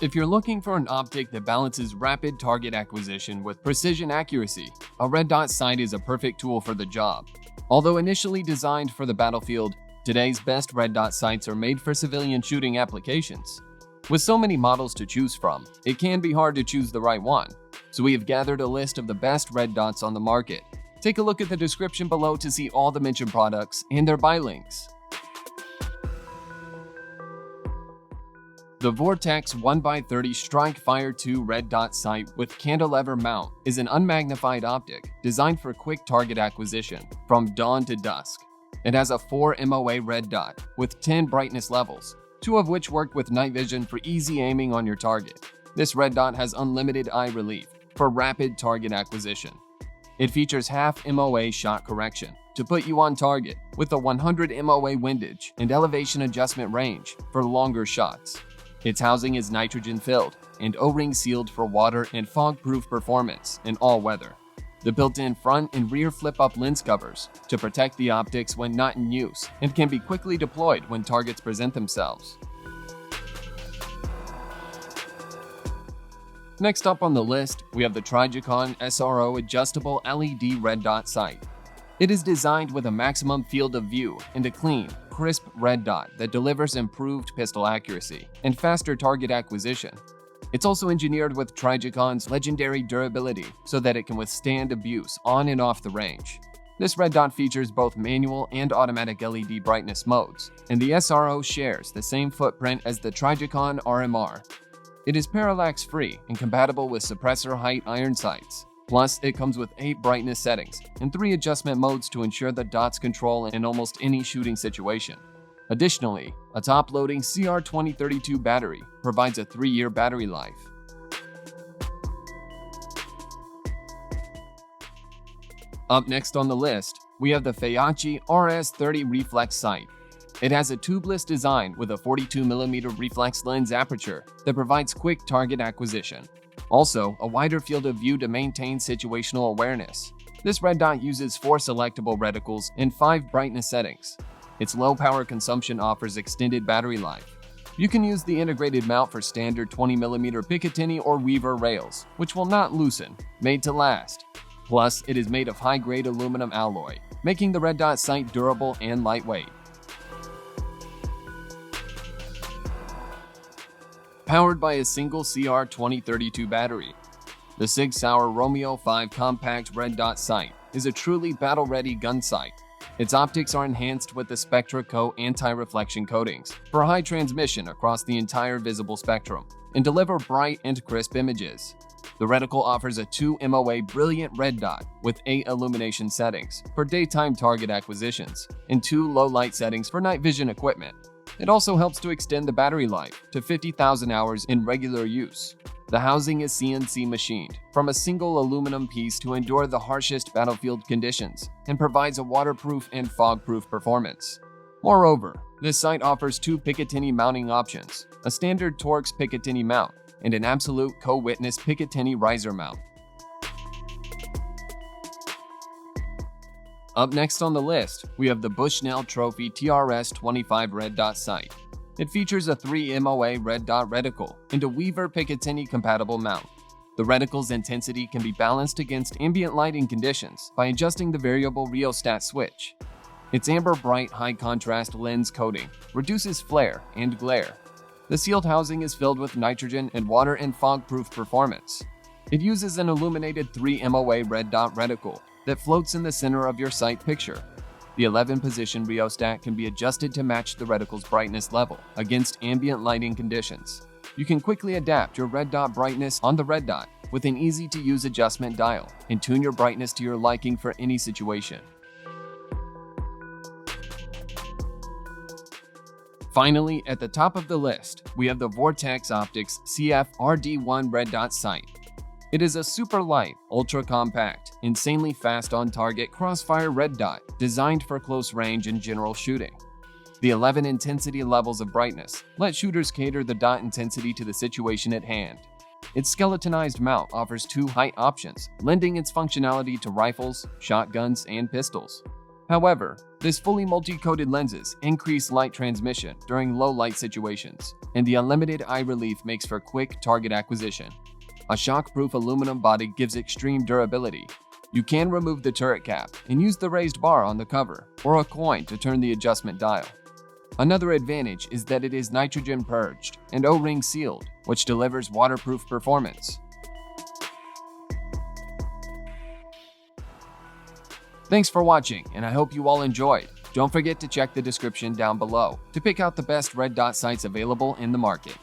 If you're looking for an optic that balances rapid target acquisition with precision accuracy, a red dot sight is a perfect tool for the job. Although initially designed for the battlefield, today's best red dot sights are made for civilian shooting applications. With so many models to choose from, it can be hard to choose the right one. So we have gathered a list of the best red dots on the market. Take a look at the description below to see all the mentioned products and their buy links. The Vortex 1x30 Strikefire 2 red dot sight with cantilever mount is an unmagnified optic designed for quick target acquisition from dawn to dusk. It has a 4 MOA red dot with 10 brightness levels, 2 of which work with night vision for easy aiming on your target. This red dot has unlimited eye relief for rapid target acquisition. It features half MOA shot correction to put you on target with a 100 MOA windage and elevation adjustment range for longer shots. Its housing is nitrogen-filled and O-ring sealed for water and fog-proof performance in all weather. The built-in front and rear flip-up lens covers to protect the optics when not in use and can be quickly deployed when targets present themselves. Next up on the list, we have the Trijicon SRO adjustable LED red dot sight. It is designed with a maximum field of view and a clean, crisp red dot that delivers improved pistol accuracy and faster target acquisition. It's also engineered with Trijicon's legendary durability so that it can withstand abuse on and off the range. This red dot features both manual and automatic LED brightness modes, and the SRO shares the same footprint as the Trijicon RMR. It is parallax-free and compatible with suppressor height iron sights. Plus, it comes with 8 brightness settings and 3 adjustment modes to ensure the dot's control in almost any shooting situation. Additionally, a top-loading CR2032 battery provides a 3-year battery life. Up next on the list, we have the Feyachi RS-30 reflex sight. It has a tubeless design with a 42mm reflex lens aperture that provides quick target acquisition. Also, a wider field of view to maintain situational awareness. This red dot uses 4 selectable reticles and 5 brightness settings. Its low power consumption offers extended battery life. You can use the integrated mount for standard 20mm Picatinny or Weaver rails, which will not loosen, made to last. Plus, it is made of high-grade aluminum alloy, making the red dot sight durable and lightweight. Powered by a single CR2032 battery, the Sig Sauer Romeo 5 compact red dot sight is a truly battle-ready gun sight. Its optics are enhanced with the Spectra Co anti-reflection coatings for high transmission across the entire visible spectrum and deliver bright and crisp images. The reticle offers a 2 MOA brilliant red dot with 8 illumination settings for daytime target acquisitions and 2 low light settings for night vision equipment. It also helps to extend the battery life to 50,000 hours in regular use. The housing is CNC machined from a single aluminum piece to endure the harshest battlefield conditions and provides a waterproof and fog-proof performance. Moreover, this sight offers 2 Picatinny mounting options, a standard Torx Picatinny mount and an absolute co-witness Picatinny riser mount. Up next on the list, we have the Bushnell Trophy TRS-25 red dot sight. It features a 3 MOA red dot reticle and a Weaver Picatinny compatible mount. The reticle's intensity can be balanced against ambient lighting conditions by adjusting the variable rheostat switch. Its amber bright high contrast lens coating reduces flare and glare. The sealed housing is filled with nitrogen and water and fog-proof performance. It uses an illuminated 3 MOA red dot reticle that floats in the center of your sight picture. The 11-position rheostat can be adjusted to match the reticle's brightness level against ambient lighting conditions. You can quickly adapt your red dot brightness on the red dot with an easy-to-use adjustment dial and tune your brightness to your liking for any situation. Finally, at the top of the list, we have the Vortex Optics CF-RD1 red dot sight. It is a super light, ultra compact, insanely fast on target crossfire red dot designed for close range and general shooting. The 11 intensity levels of brightness let shooters cater the dot intensity to the situation at hand. Its skeletonized mount offers 2 height options, lending its functionality to rifles, shotguns, and pistols. However, This fully multi-coated lenses increase light transmission during low light situations, and the unlimited eye relief makes for quick target acquisition. A shock-proof aluminum body gives extreme durability. You can remove the turret cap and use the raised bar on the cover or a coin to turn the adjustment dial. Another advantage is that it is nitrogen purged and O-ring sealed, which delivers waterproof performance. Thanks for watching, and I hope you all enjoyed. Don't forget to check the description down below to pick out the best red dot sights available in the market.